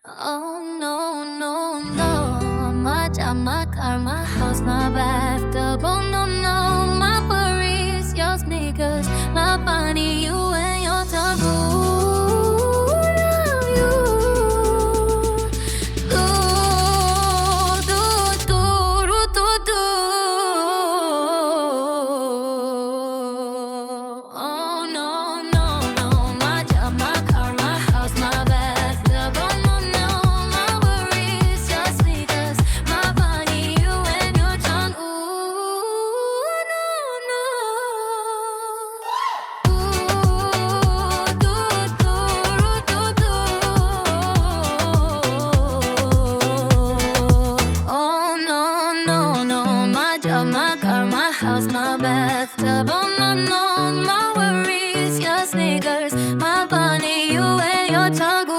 Oh no, no, no. My job, my car, my house, my bathtub. Oh no, no. My worries, your sneakers, my body, you and your taboo. Love you. Do. Oh no, no, no. My job, my car, my house, my bathtub. Oh no, no. My worries, your sneakers, my body, you and your tongue. Ooh, no, no. Ooh, do. Oh no, no, no. My job, my car, my house, my bathtub. Oh no, no. My worries, your sneakers, my body, you and your tongue. Ooh,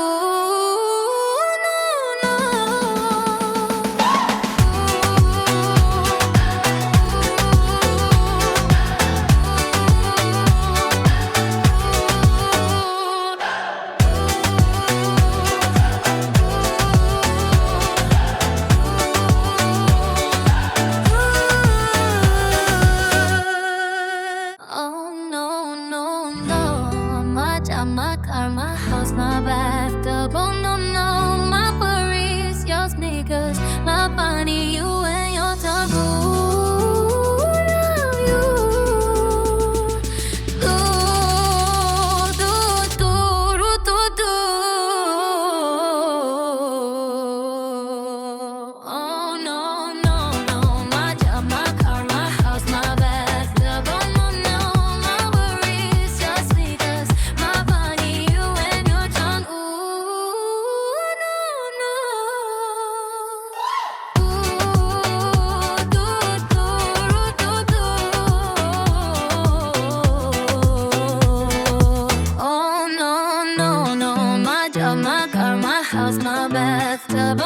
no, no. Oh no, no, no. My job, my car, my house, my bathtub. Oh no, no. My worries, your sneakers, my body, you and your taboo. Love you. Do. Oh no, no, no. My job, my car, my house, my bathtub. Oh no, no. My worries, your sneakers, my body, you and your tongue. Ooh, no, no. Ooh, do. Oh no, no, no. My job, my car, my house, my bathtub.